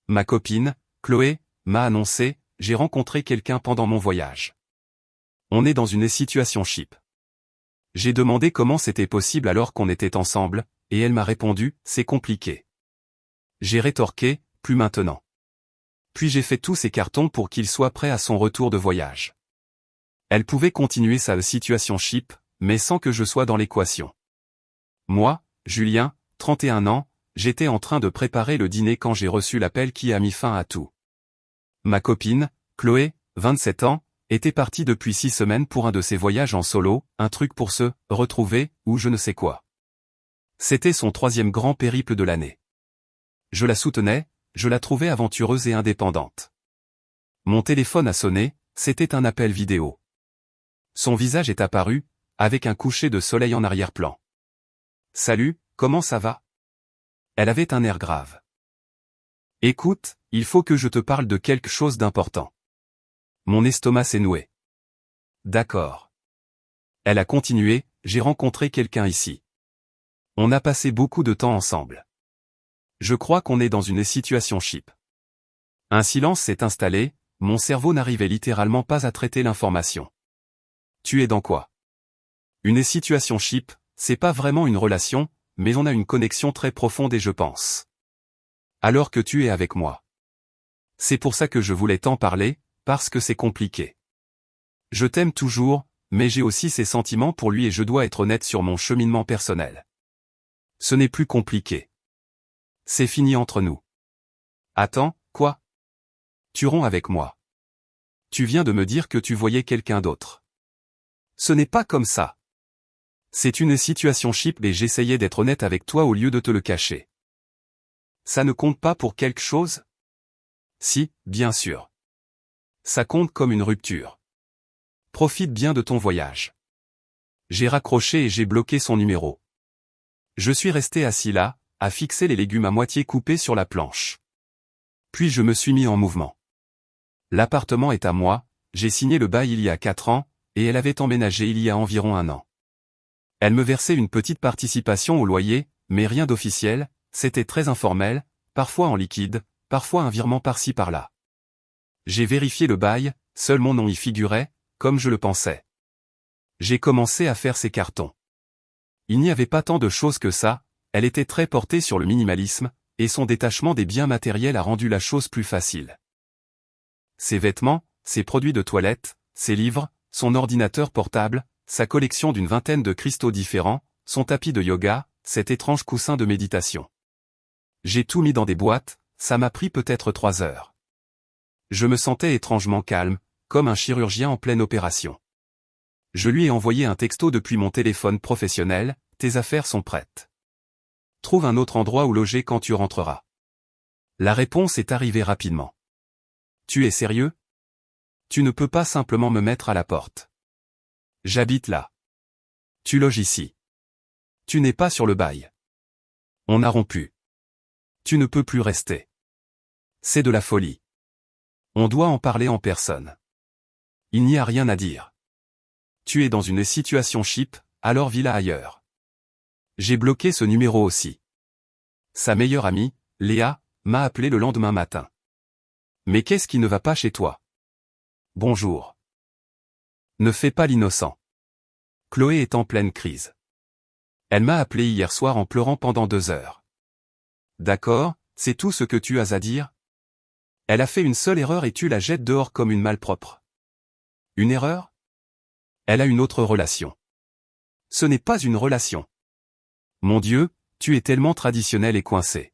Ma copine, Chloé, m'a annoncé, j'ai rencontré quelqu'un pendant mon voyage. On est dans une situation ship. J'ai demandé comment c'était possible alors qu'on était ensemble, et elle m'a répondu, c'est compliqué. J'ai rétorqué, plus maintenant. Puis j'ai fait tous ses cartons pour qu'il soit prêt à son retour de voyage. Elle pouvait continuer sa situation ship, mais sans que je sois dans l'équation. Moi, Julien, 31 ans, j'étais en train de préparer le dîner quand j'ai reçu l'appel qui a mis fin à tout. Ma copine, Chloé, 27 ans, était partie depuis 6 semaines pour un de ses voyages en solo, un truc pour se retrouver, ou je ne sais quoi. C'était son 3e grand périple de l'année. Je la soutenais, je la trouvais aventureuse et indépendante. Mon téléphone a sonné, c'était un appel vidéo. Son visage est apparu, avec un coucher de soleil en arrière-plan. « Salut, comment ça va ?» Elle avait un air grave. « Écoute, il faut que je te parle de quelque chose d'important. » Mon estomac s'est noué. « D'accord. » Elle a continué, « J'ai rencontré quelqu'un ici. On a passé beaucoup de temps ensemble. Je crois qu'on est dans une situation ship. » Un silence s'est installé, mon cerveau n'arrivait littéralement pas à traiter l'information. « Tu es dans quoi ? » Une situation ship, c'est pas vraiment une relation, mais on a une connexion très profonde et je pense. Alors que tu es avec moi. C'est pour ça que je voulais t'en parler, parce que c'est compliqué. Je t'aime toujours, mais j'ai aussi ces sentiments pour lui et je dois être honnête sur mon cheminement personnel. Ce n'est plus compliqué. C'est fini entre nous. Attends, quoi ? Tu romps avec moi. Tu viens de me dire que tu voyais quelqu'un d'autre. Ce n'est pas comme ça. C'est une situation ship et j'essayais d'être honnête avec toi au lieu de te le cacher. Ça ne compte pas pour quelque chose ? Si, bien sûr. Ça compte comme une rupture. Profite bien de ton voyage. J'ai raccroché et j'ai bloqué son numéro. Je suis resté assis là, à fixer les légumes à moitié coupés sur la planche. Puis je me suis mis en mouvement. L'appartement est à moi, j'ai signé le bail il y a 4 ans, et elle avait emménagé il y a environ 1 an. Elle me versait une petite participation au loyer, mais rien d'officiel, c'était très informel, parfois en liquide, parfois un virement par-ci par-là. J'ai vérifié le bail, seul mon nom y figurait, comme je le pensais. J'ai commencé à faire ses cartons. Il n'y avait pas tant de choses que ça, elle était très portée sur le minimalisme, et son détachement des biens matériels a rendu la chose plus facile. Ses vêtements, ses produits de toilette, ses livres, son ordinateur portable, sa collection d'une vingtaine de cristaux différents, son tapis de yoga, cet étrange coussin de méditation. J'ai tout mis dans des boîtes, ça m'a pris peut-être 3 heures. Je me sentais étrangement calme, comme un chirurgien en pleine opération. Je lui ai envoyé un texto depuis mon téléphone professionnel, tes affaires sont prêtes. Trouve un autre endroit où loger quand tu rentreras. La réponse est arrivée rapidement. Tu es sérieux ? Tu ne peux pas simplement me mettre à la porte. J'habite là. Tu loges ici. Tu n'es pas sur le bail. On a rompu. Tu ne peux plus rester. C'est de la folie. On doit en parler en personne. Il n'y a rien à dire. Tu es dans une situation ship, alors vis-la ailleurs. J'ai bloqué ce numéro aussi. Sa meilleure amie, Léa, m'a appelé le lendemain matin. Mais qu'est-ce qui ne va pas chez toi ? Bonjour. Ne fais pas l'innocent. Chloé est en pleine crise. Elle m'a appelé hier soir en pleurant pendant 2 heures. D'accord, c'est tout ce que tu as à dire ? Elle a fait une seule erreur et tu la jettes dehors comme une malpropre. Une erreur ? Elle a une autre relation. Ce n'est pas une relation. Mon Dieu, tu es tellement traditionnel et coincé.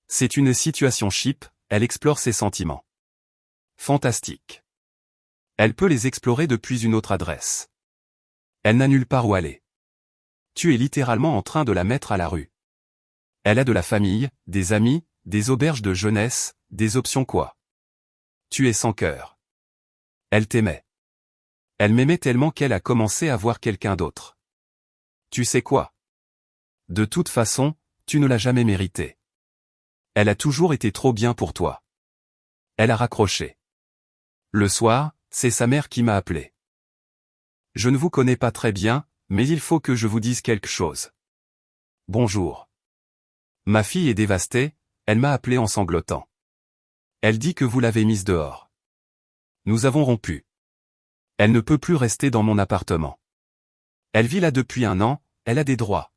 C'est une situation ship, elle explore ses sentiments. Fantastique. Elle peut les explorer depuis une autre adresse. Elle n'a nulle part où aller. Tu es littéralement en train de la mettre à la rue. Elle a de la famille, des amis, des auberges de jeunesse, des options quoi. Tu es sans cœur. Elle t'aimait. Elle m'aimait tellement qu'elle a commencé à voir quelqu'un d'autre. Tu sais quoi ? De toute façon, tu ne l'as jamais mérité. Elle a toujours été trop bien pour toi. Elle a raccroché. Le soir, c'est sa mère qui m'a appelé. Je ne vous connais pas très bien, mais il faut que je vous dise quelque chose. Bonjour. Ma fille est dévastée, elle m'a appelé en sanglotant. Elle dit que vous l'avez mise dehors. Nous avons rompu. Elle ne peut plus rester dans mon appartement. Elle vit là depuis 1 an, elle a des droits.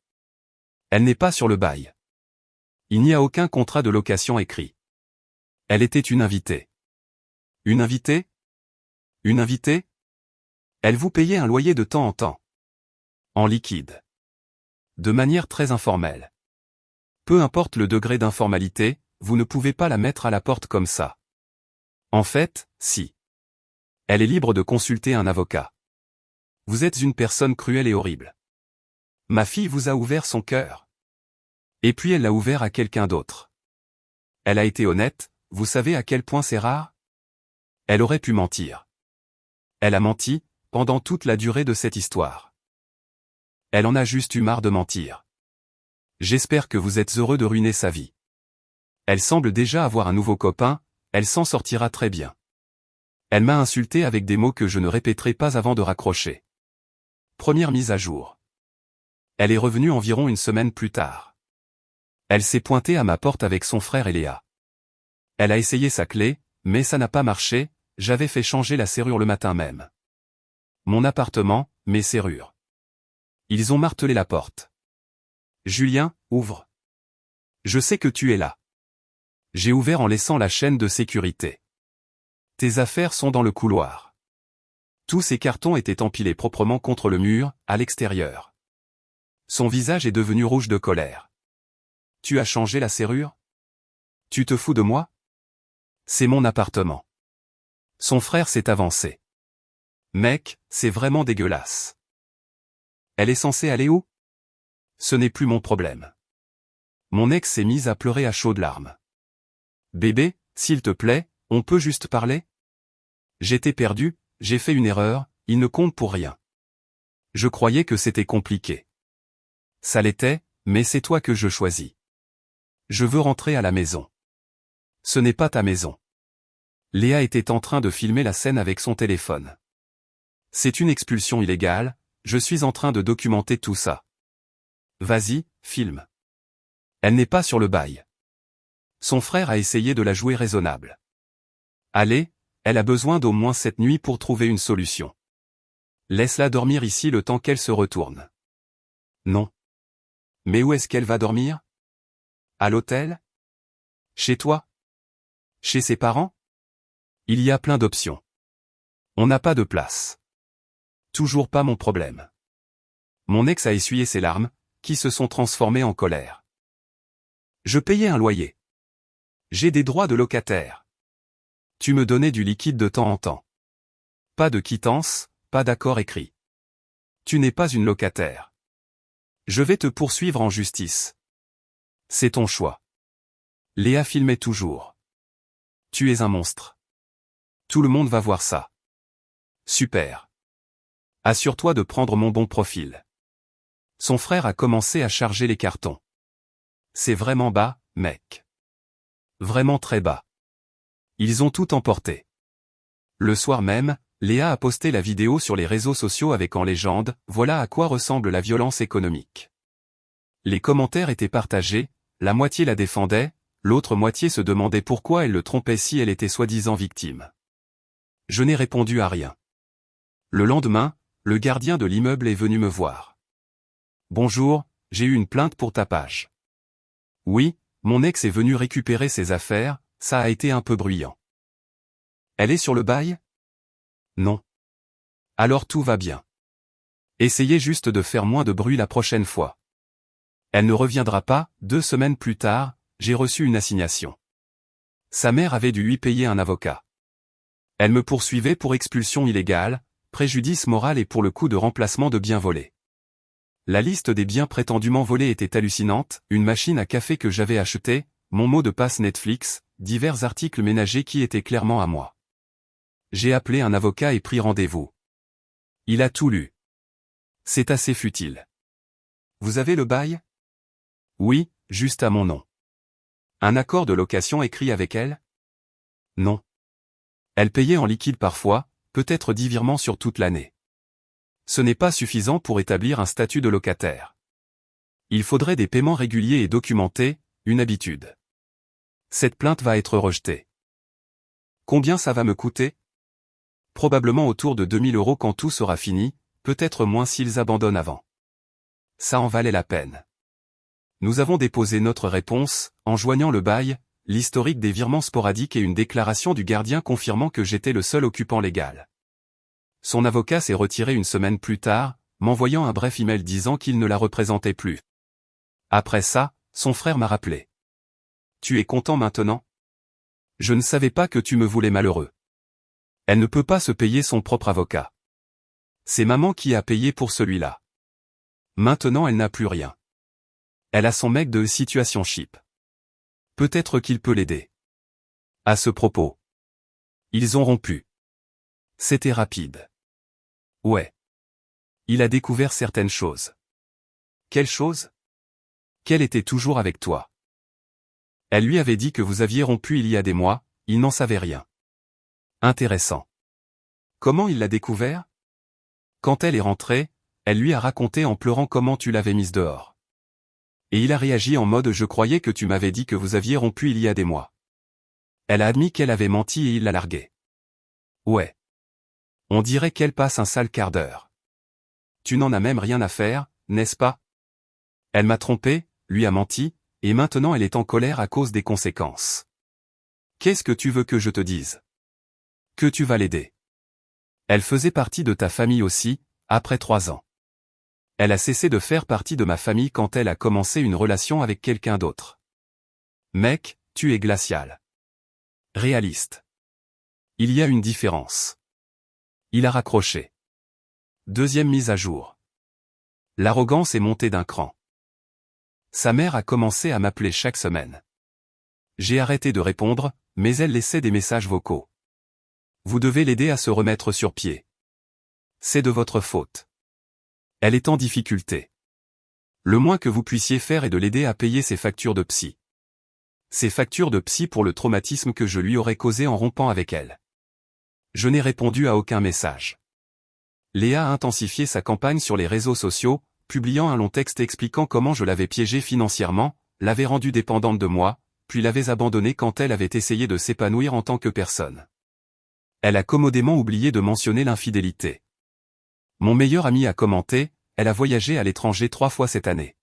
Elle n'est pas sur le bail. Il n'y a aucun contrat de location écrit. Elle était une invitée. Une invitée? Une invitée? Elle vous payait un loyer de temps en temps. En liquide. De manière très informelle. Peu importe le degré d'informalité, vous ne pouvez pas la mettre à la porte comme ça. En fait, si. Elle est libre de consulter un avocat. Vous êtes une personne cruelle et horrible. Ma fille vous a ouvert son cœur. Et puis elle l'a ouvert à quelqu'un d'autre. Elle a été honnête, vous savez à quel point c'est rare? Elle aurait pu mentir. Elle a menti, pendant toute la durée de cette histoire. Elle en a juste eu marre de mentir. J'espère que vous êtes heureux de ruiner sa vie. Elle semble déjà avoir un nouveau copain, elle s'en sortira très bien. Elle m'a insulté avec des mots que je ne répéterai pas avant de raccrocher. Première mise à jour. Elle est revenue environ 1 semaine plus tard. Elle s'est pointée à ma porte avec son frère et Léa. Elle a essayé sa clé, mais ça n'a pas marché, j'avais fait changer la serrure le matin même. Mon appartement, mes serrures. Ils ont martelé la porte. Julien, ouvre. Je sais que tu es là. J'ai ouvert en laissant la chaîne de sécurité. Tes affaires sont dans le couloir. Tous ces cartons étaient empilés proprement contre le mur, à l'extérieur. Son visage est devenu rouge de colère. Tu as changé la serrure? Tu te fous de moi? C'est mon appartement. Son frère s'est avancé. Mec, c'est vraiment dégueulasse. Elle est censée aller où? Ce n'est plus mon problème. Mon ex s'est mise à pleurer à chaudes larmes. Bébé, s'il te plaît, on peut juste parler? J'étais perdu, j'ai fait une erreur, il ne compte pour rien. Je croyais que c'était compliqué. Ça l'était, mais c'est toi que je choisis. Je veux rentrer à la maison. Ce n'est pas ta maison. Léa était en train de filmer la scène avec son téléphone. C'est une expulsion illégale, je suis en train de documenter tout ça. Vas-y, filme. Elle n'est pas sur le bail. Son frère a essayé de la jouer raisonnable. Allez, elle a besoin d'au moins cette nuit pour trouver une solution. Laisse-la dormir ici le temps qu'elle se retourne. Non. Mais où est-ce qu'elle va dormir? À l'hôtel? Chez toi? Chez ses parents? Il y a plein d'options. On n'a pas de place. Toujours pas mon problème. Mon ex a essuyé ses larmes, qui se sont transformées en colère. Je payais un loyer. J'ai des droits de locataire. Tu me donnais du liquide de temps en temps. Pas de quittance, pas d'accord écrit. Tu n'es pas une locataire. Je vais te poursuivre en justice. C'est ton choix. Léa filmait toujours. Tu es un monstre. Tout le monde va voir ça. Super. Assure-toi de prendre mon bon profil. Son frère a commencé à charger les cartons. C'est vraiment bas, mec. Vraiment très bas. Ils ont tout emporté. Le soir même, Léa a posté la vidéo sur les réseaux sociaux avec en légende « Voilà à quoi ressemble la violence économique ». Les commentaires étaient partagés, la moitié la défendait, l'autre moitié se demandait pourquoi elle le trompait si elle était soi-disant victime. Je n'ai répondu à rien. Le lendemain, le gardien de l'immeuble est venu me voir. Bonjour, j'ai eu une plainte pour tapage. Oui, mon ex est venu récupérer ses affaires, ça a été un peu bruyant. Elle est sur le bail? Non. Alors tout va bien. Essayez juste de faire moins de bruit la prochaine fois. Elle ne reviendra pas, 2 semaines plus tard, j'ai reçu une assignation. Sa mère avait dû lui payer un avocat. Elle me poursuivait pour expulsion illégale, préjudice moral et pour le coût de remplacement de biens volés. La liste des biens prétendument volés était hallucinante, une machine à café que j'avais achetée, mon mot de passe Netflix, divers articles ménagers qui étaient clairement à moi. J'ai appelé un avocat et pris rendez-vous. Il a tout lu. C'est assez futile. Vous avez le bail? Oui, juste à mon nom. Un accord de location écrit avec elle? Non. Elle payait en liquide parfois, peut-être 10 virements sur toute l'année. Ce n'est pas suffisant pour établir un statut de locataire. Il faudrait des paiements réguliers et documentés, une habitude. Cette plainte va être rejetée. Combien ça va me coûter? Probablement autour de 2000 € quand tout sera fini, peut-être moins s'ils abandonnent avant. Ça en valait la peine. Nous avons déposé notre réponse, en joignant le bail, l'historique des virements sporadiques et une déclaration du gardien confirmant que j'étais le seul occupant légal. Son avocat s'est retiré une semaine plus tard, m'envoyant un bref email disant qu'il ne la représentait plus. Après ça, son frère m'a rappelé. Tu es content maintenant? Je ne savais pas que tu me voulais malheureux. Elle ne peut pas se payer son propre avocat. C'est maman qui a payé pour celui-là. Maintenant elle n'a plus rien. Elle a son mec de situationship. Peut-être qu'il peut l'aider. À ce propos. Ils ont rompu. C'était rapide. Ouais. Il a découvert certaines choses. Quelles choses? Qu'elle était toujours avec toi. Elle lui avait dit que vous aviez rompu il y a des mois, il n'en savait rien. Intéressant. Comment il l'a découvert? Quand elle est rentrée, elle lui a raconté en pleurant comment tu l'avais mise dehors. Et il a réagi en mode je croyais que tu m'avais dit que vous aviez rompu il y a des mois. Elle a admis qu'elle avait menti et il l'a larguée. Ouais. On dirait qu'elle passe un sale quart d'heure. Tu n'en as même rien à faire, n'est-ce pas? Elle m'a trompé, lui a menti, et maintenant elle est en colère à cause des conséquences. Qu'est-ce que tu veux que je te dise? Que tu vas l'aider. Elle faisait partie de ta famille aussi, après 3 ans. Elle a cessé de faire partie de ma famille quand elle a commencé une relation avec quelqu'un d'autre. Mec, tu es glacial. Réaliste. Il y a une différence. Il a raccroché. Deuxième mise à jour. L'arrogance est montée d'un cran. Sa mère a commencé à m'appeler chaque semaine. J'ai arrêté de répondre, mais elle laissait des messages vocaux. Vous devez l'aider à se remettre sur pied. C'est de votre faute. Elle est en difficulté. Le moins que vous puissiez faire est de l'aider à payer ses factures de psy. Ses factures de psy pour le traumatisme que je lui aurais causé en rompant avec elle. Je n'ai répondu à aucun message. Léa a intensifié sa campagne sur les réseaux sociaux, publiant un long texte expliquant comment je l'avais piégée financièrement, l'avais rendue dépendante de moi, puis l'avais abandonnée quand elle avait essayé de s'épanouir en tant que personne. Elle a commodément oublié de mentionner l'infidélité. Mon meilleur ami a commenté, elle a voyagé à l'étranger 3 fois cette année.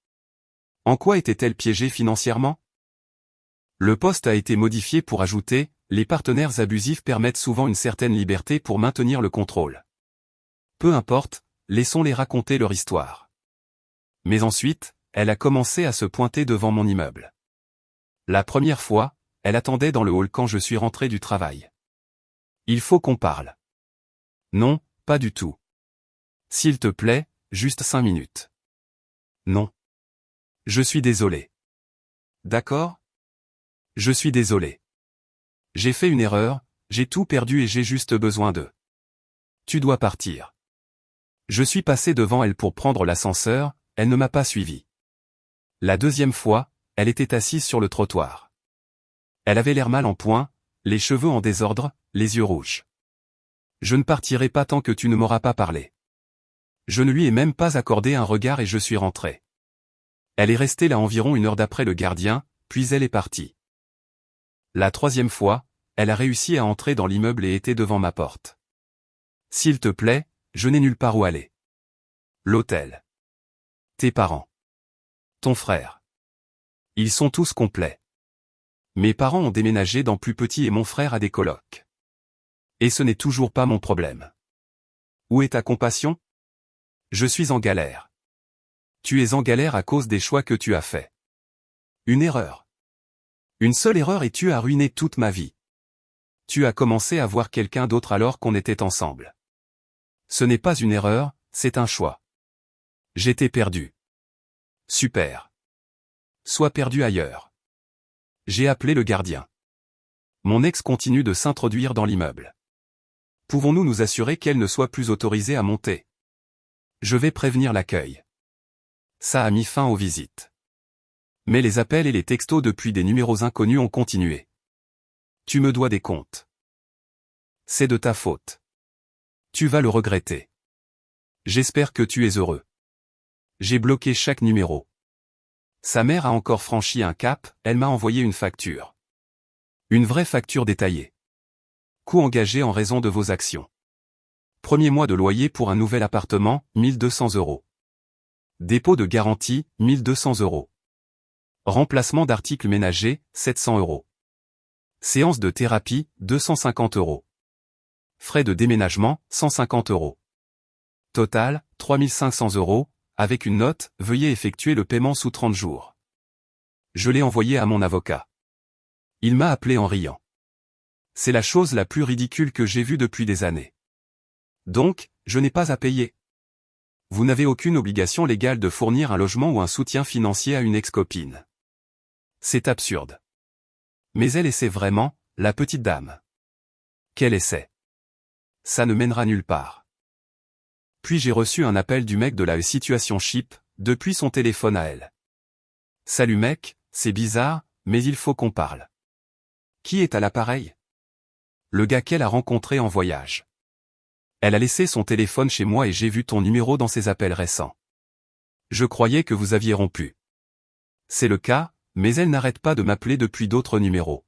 En quoi était-elle piégée financièrement? Le post a été modifié pour ajouter, les partenaires abusifs permettent souvent une certaine liberté pour maintenir le contrôle. Peu importe, laissons-les raconter leur histoire. Mais ensuite, elle a commencé à se pointer devant mon immeuble. La première fois, elle attendait dans le hall quand je suis rentré du travail. Il faut qu'on parle. Non, pas du tout. S'il te plaît, juste 5 minutes. Non. Je suis désolé. D'accord? Je suis désolé. J'ai fait une erreur, j'ai tout perdu et j'ai juste besoin de. Tu dois partir. Je suis passé devant elle pour prendre l'ascenseur, elle ne m'a pas suivi. La deuxième fois, elle était assise sur le trottoir. Elle avait l'air mal en point, les cheveux en désordre, les yeux rouges. Je ne partirai pas tant que tu ne m'auras pas parlé. Je ne lui ai même pas accordé un regard et je suis rentré. Elle est restée là environ 1 heure d'après le gardien, puis elle est partie. La troisième fois, elle a réussi à entrer dans l'immeuble et était devant ma porte. S'il te plaît, je n'ai nulle part où aller. L'hôtel. Tes parents. Ton frère. Ils sont tous complets. Mes parents ont déménagé dans plus petit et mon frère a des colocs. Et ce n'est toujours pas mon problème. Où est ta compassion? Je suis en galère. Tu es en galère à cause des choix que tu as faits. Une erreur. Une seule erreur et tu as ruiné toute ma vie. Tu as commencé à voir quelqu'un d'autre alors qu'on était ensemble. Ce n'est pas une erreur, c'est un choix. J'étais perdu. Super. Sois perdu ailleurs. J'ai appelé le gardien. Mon ex continue de s'introduire dans l'immeuble. Pouvons-nous nous assurer qu'elle ne soit plus autorisée à monter? Je vais prévenir l'accueil. Ça a mis fin aux visites. Mais les appels et les textos depuis des numéros inconnus ont continué. Tu me dois des comptes. C'est de ta faute. Tu vas le regretter. J'espère que tu es heureux. J'ai bloqué chaque numéro. Sa mère a encore franchi un cap, elle m'a envoyé une facture. Une vraie facture détaillée. Coût engagé en raison de vos actions. Premier mois de loyer pour un nouvel appartement, 1200 €. Dépôt de garantie, 1200 €. Remplacement d'articles ménagers, 700 €. Séance de thérapie, 250 €. Frais de déménagement, 150 €. Total, 3500 €, avec une note, veuillez effectuer le paiement sous 30 jours. Je l'ai envoyé à mon avocat. Il m'a appelé en riant. C'est la chose la plus ridicule que j'ai vue depuis des années. Donc, je n'ai pas à payer. Vous n'avez aucune obligation légale de fournir un logement ou un soutien financier à une ex-copine. C'est absurde. Mais elle essaie vraiment, la petite dame. Quel essai? Ça ne mènera nulle part. Puis j'ai reçu un appel du mec de la situationship, depuis son téléphone à elle. Salut mec, c'est bizarre, mais il faut qu'on parle. Qui est à l'appareil? Le gars qu'elle a rencontré en voyage. Elle a laissé son téléphone chez moi et j'ai vu ton numéro dans ses appels récents. Je croyais que vous aviez rompu. C'est le cas, mais elle n'arrête pas de m'appeler depuis d'autres numéros.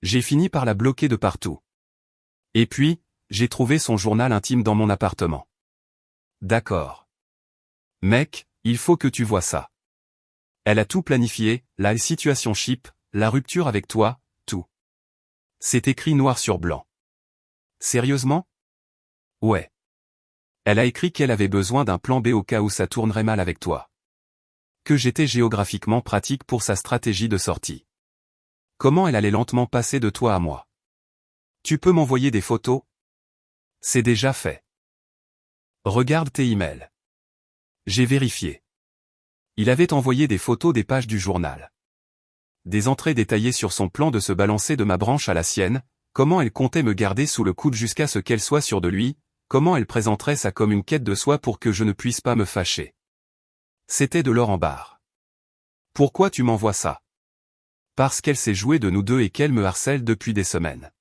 J'ai fini par la bloquer de partout. Et puis, j'ai trouvé son journal intime dans mon appartement. D'accord. Mec, il faut que tu vois ça. Elle a tout planifié, la situationship, la rupture avec toi, tout. C'est écrit noir sur blanc. Sérieusement? Ouais. Elle a écrit qu'elle avait besoin d'un plan B au cas où ça tournerait mal avec toi. Que j'étais géographiquement pratique pour sa stratégie de sortie. Comment elle allait lentement passer de toi à moi. Tu peux m'envoyer des photos? C'est déjà fait. Regarde tes emails. J'ai vérifié. Il avait envoyé des photos des pages du journal. Des entrées détaillées sur son plan de se balancer de ma branche à la sienne, comment elle comptait me garder sous le coude jusqu'à ce qu'elle soit sûre de lui, comment elle présenterait ça comme une quête de soi pour que je ne puisse pas me fâcher. C'était de l'or en barre. Pourquoi tu m'envoies ça? Parce qu'elle s'est jouée de nous deux et qu'elle me harcèle depuis des semaines.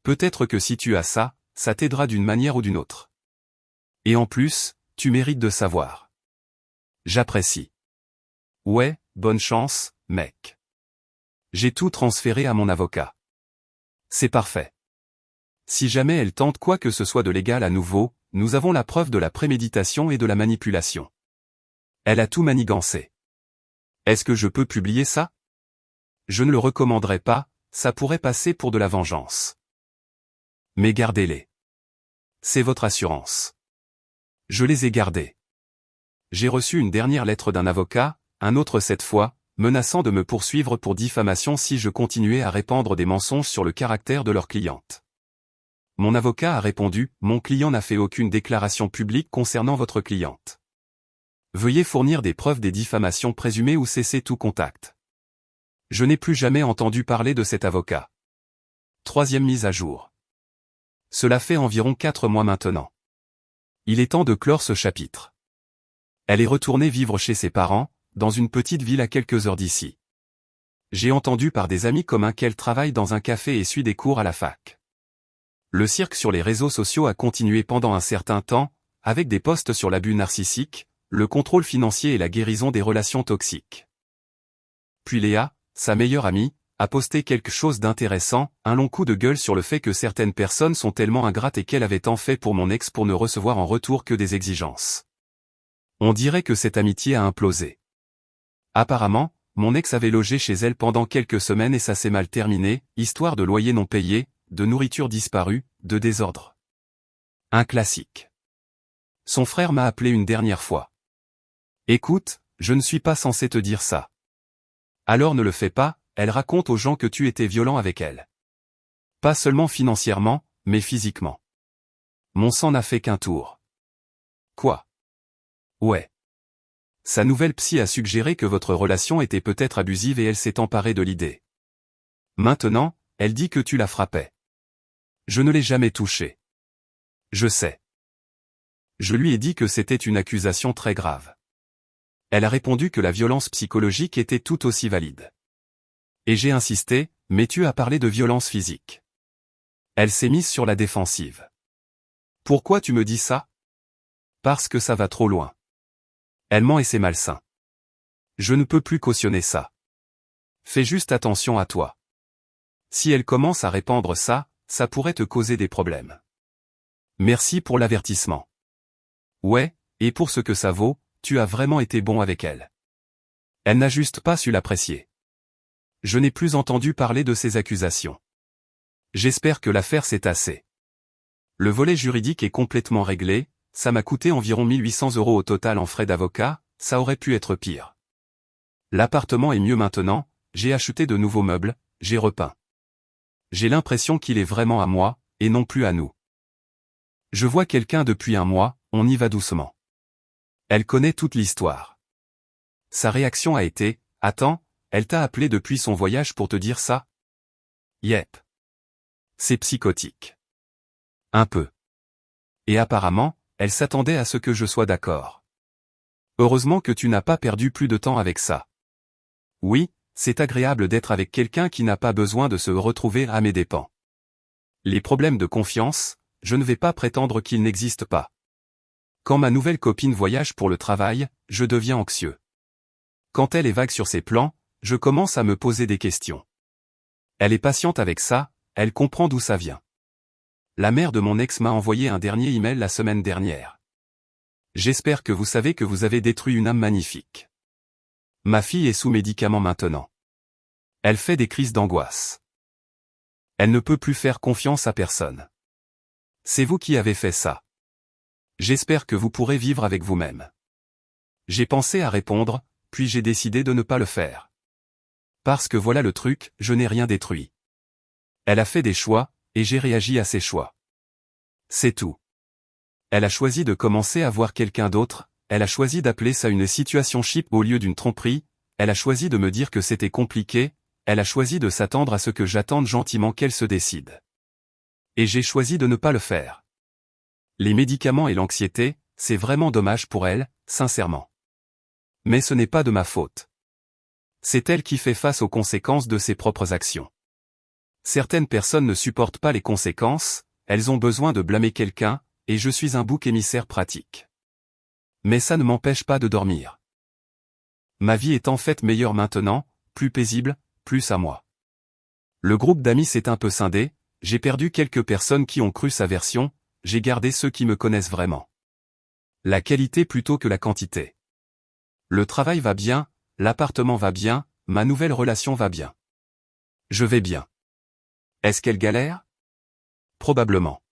Peut-être que si tu as ça, ça t'aidera d'une manière ou d'une autre. Et en plus, tu mérites de savoir. J'apprécie. Ouais, bonne chance, mec. J'ai tout transféré à mon avocat. C'est parfait. Si jamais elle tente quoi que ce soit de légal à nouveau, nous avons la preuve de la préméditation et de la manipulation. Elle a tout manigancé. Est-ce que je peux publier ça? Je ne le recommanderais pas, ça pourrait passer pour de la vengeance. Mais gardez-les. C'est votre assurance. Je les ai gardés. J'ai reçu une dernière lettre d'un avocat, un autre cette fois, menaçant de me poursuivre pour diffamation si je continuais à répandre des mensonges sur le caractère de leur cliente. Mon avocat a répondu, mon client n'a fait aucune déclaration publique concernant votre cliente. Veuillez fournir des preuves des diffamations présumées ou cesser tout contact. Je n'ai plus jamais entendu parler de cet avocat. Troisième mise à jour. Cela fait environ 4 mois maintenant. Il est temps de clore ce chapitre. Elle est retournée vivre chez ses parents, dans une petite ville à quelques heures d'ici. J'ai entendu par des amis communs qu'elle travaille dans un café et suit des cours à la fac. Le cirque sur les réseaux sociaux a continué pendant un certain temps, avec des posts sur l'abus narcissique, le contrôle financier et la guérison des relations toxiques. Puis Léa, sa meilleure amie, a posté quelque chose d'intéressant, un long coup de gueule sur le fait que certaines personnes sont tellement ingrates et qu'elle avait tant fait pour mon ex pour ne recevoir en retour que des exigences. On dirait que cette amitié a implosé. Apparemment, mon ex avait logé chez elle pendant quelques semaines et ça s'est mal terminé, histoire de loyer non payé, de nourriture disparue, de désordre. Un classique. Son frère m'a appelé une dernière fois. Écoute, je ne suis pas censé te dire ça. Alors ne le fais pas, elle raconte aux gens que tu étais violent avec elle. Pas seulement financièrement, mais physiquement. Mon sang n'a fait qu'un tour. Quoi? Ouais. Sa nouvelle psy a suggéré que votre relation était peut-être abusive et elle s'est emparée de l'idée. Maintenant, elle dit que tu la frappais. Je ne l'ai jamais touchée. Je sais. Je lui ai dit que c'était une accusation très grave. Elle a répondu que la violence psychologique était tout aussi valide. Et j'ai insisté, mais tu as parlé de violence physique. Elle s'est mise sur la défensive. Pourquoi tu me dis ça? Parce que ça va trop loin. Elle ment et c'est malsain. Je ne peux plus cautionner ça. Fais juste attention à toi. Si elle commence à répandre ça, ça pourrait te causer des problèmes. Merci pour l'avertissement. Ouais, et pour ce que ça vaut, tu as vraiment été bon avec elle. Elle n'a juste pas su l'apprécier. Je n'ai plus entendu parler de ces accusations. J'espère que l'affaire s'est tassée. Le volet juridique est complètement réglé, ça m'a coûté environ 1800 € au total en frais d'avocat, ça aurait pu être pire. L'appartement est mieux maintenant, j'ai acheté de nouveaux meubles, j'ai repeint. J'ai l'impression qu'il est vraiment à moi, et non plus à nous. Je vois quelqu'un depuis un mois, on y va doucement. Elle connaît toute l'histoire. Sa réaction a été, « Attends, elle t'a appelé depuis son voyage pour te dire ça ?» Yep. C'est psychotique. Un peu. Et apparemment, elle s'attendait à ce que je sois d'accord. Heureusement que tu n'as pas perdu plus de temps avec ça. Oui, c'est agréable d'être avec quelqu'un qui n'a pas besoin de se retrouver à mes dépens. Les problèmes de confiance, je ne vais pas prétendre qu'ils n'existent pas. Quand ma nouvelle copine voyage pour le travail, je deviens anxieux. Quand elle est vague sur ses plans, je commence à me poser des questions. Elle est patiente avec ça, elle comprend d'où ça vient. La mère de mon ex m'a envoyé un dernier email la semaine dernière. J'espère que vous savez que vous avez détruit une âme magnifique. Ma fille est sous médicaments maintenant. Elle fait des crises d'angoisse. Elle ne peut plus faire confiance à personne. C'est vous qui avez fait ça. J'espère que vous pourrez vivre avec vous-même. J'ai pensé à répondre, puis j'ai décidé de ne pas le faire. Parce que voilà le truc, je n'ai rien détruit. Elle a fait des choix, et j'ai réagi à ses choix. C'est tout. Elle a choisi de commencer à voir quelqu'un d'autre, elle a choisi d'appeler ça une situationship au lieu d'une tromperie, elle a choisi de me dire que c'était compliqué, elle a choisi de s'attendre à ce que j'attende gentiment qu'elle se décide. Et j'ai choisi de ne pas le faire. Les médicaments et l'anxiété, c'est vraiment dommage pour elle, sincèrement. Mais ce n'est pas de ma faute. C'est elle qui fait face aux conséquences de ses propres actions. Certaines personnes ne supportent pas les conséquences, elles ont besoin de blâmer quelqu'un, et je suis un bouc émissaire pratique. Mais ça ne m'empêche pas de dormir. Ma vie est en fait meilleure maintenant, plus paisible, plus à moi. Le groupe d'amis s'est un peu scindé, j'ai perdu quelques personnes qui ont cru sa version, j'ai gardé ceux qui me connaissent vraiment. La qualité plutôt que la quantité. Le travail va bien, l'appartement va bien, ma nouvelle relation va bien. Je vais bien. Est-ce qu'elle galère? Probablement.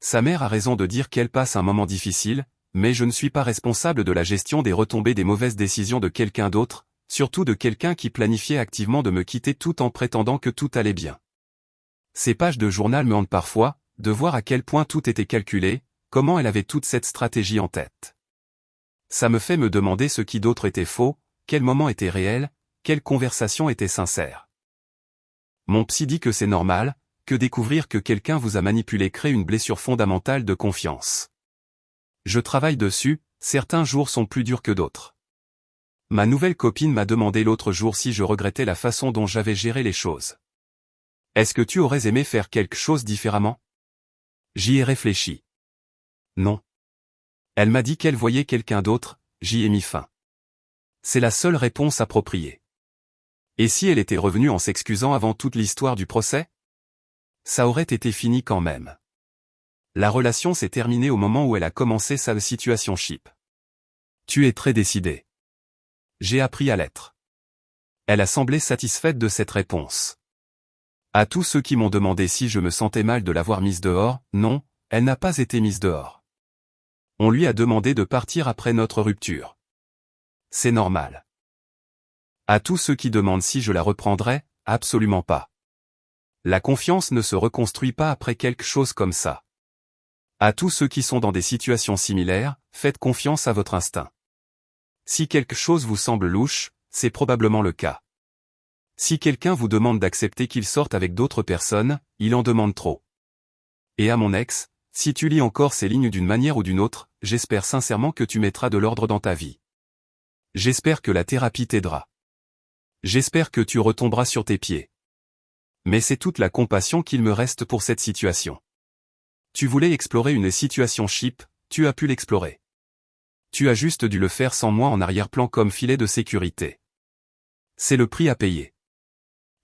Sa mère a raison de dire qu'elle passe un moment difficile, mais je ne suis pas responsable de la gestion des retombées des mauvaises décisions de quelqu'un d'autre, surtout de quelqu'un qui planifiait activement de me quitter tout en prétendant que tout allait bien. Ces pages de journal me hantent parfois, de voir à quel point tout était calculé, comment elle avait toute cette stratégie en tête. Ça me fait me demander ce qui d'autre était faux, quel moment était réel, quelle conversation était sincère. Mon psy dit que c'est normal, que découvrir que quelqu'un vous a manipulé crée une blessure fondamentale de confiance. Je travaille dessus, certains jours sont plus durs que d'autres. Ma nouvelle copine m'a demandé l'autre jour si je regrettais la façon dont j'avais géré les choses. Est-ce que tu aurais aimé faire quelque chose différemment? J'y ai réfléchi. Non. Elle m'a dit qu'elle voyait quelqu'un d'autre, j'y ai mis fin. C'est la seule réponse appropriée. Et si elle était revenue en s'excusant avant toute l'histoire du procès? Ça aurait été fini quand même. La relation s'est terminée au moment où elle a commencé sa situationship. Tu es très décidé. J'ai appris à l'être. Elle a semblé satisfaite de cette réponse. À tous ceux qui m'ont demandé si je me sentais mal de l'avoir mise dehors, non, elle n'a pas été mise dehors. On lui a demandé de partir après notre rupture. C'est normal. À tous ceux qui demandent si je la reprendrai, absolument pas. La confiance ne se reconstruit pas après quelque chose comme ça. À tous ceux qui sont dans des situations similaires, faites confiance à votre instinct. Si quelque chose vous semble louche, c'est probablement le cas. Si quelqu'un vous demande d'accepter qu'il sorte avec d'autres personnes, il en demande trop. Et à mon ex, si tu lis encore ces lignes d'une manière ou d'une autre, j'espère sincèrement que tu mettras de l'ordre dans ta vie. J'espère que la thérapie t'aidera. J'espère que tu retomberas sur tes pieds. Mais c'est toute la compassion qu'il me reste pour cette situation. Tu voulais explorer une situationship, tu as pu l'explorer. Tu as juste dû le faire sans moi en arrière-plan comme filet de sécurité. C'est le prix à payer.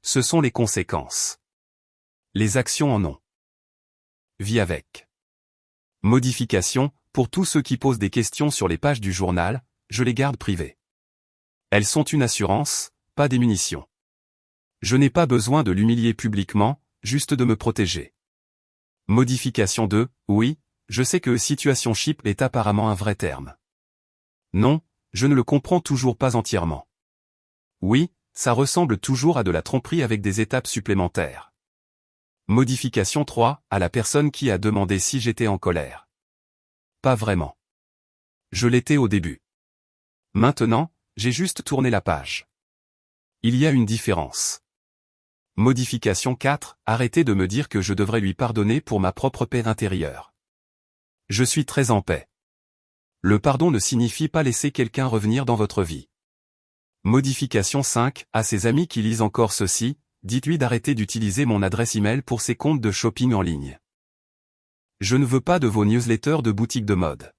Ce sont les conséquences. Les actions en ont. vis avec. Modification, pour tous ceux qui posent des questions sur les pages du journal, je les garde privées. Elles sont une assurance, pas des munitions. Je n'ai pas besoin de l'humilier publiquement, juste de me protéger. Modification 2, oui, je sais que situation ship est apparemment un vrai terme. Non, je ne le comprends toujours pas entièrement. Oui, ça ressemble toujours à de la tromperie avec des étapes supplémentaires. Modification 3, à la personne qui a demandé si j'étais en colère. Pas vraiment. Je l'étais au début. Maintenant, j'ai juste tourné la page. Il y a une différence. Modification 4, arrêtez de me dire que je devrais lui pardonner pour ma propre paix intérieure. Je suis très en paix. Le pardon ne signifie pas laisser quelqu'un revenir dans votre vie. Modification 5, à ses amis qui lisent encore ceci, dites-lui d'arrêter d'utiliser mon adresse email pour ses comptes de shopping en ligne. Je ne veux pas de vos newsletters de boutiques de mode.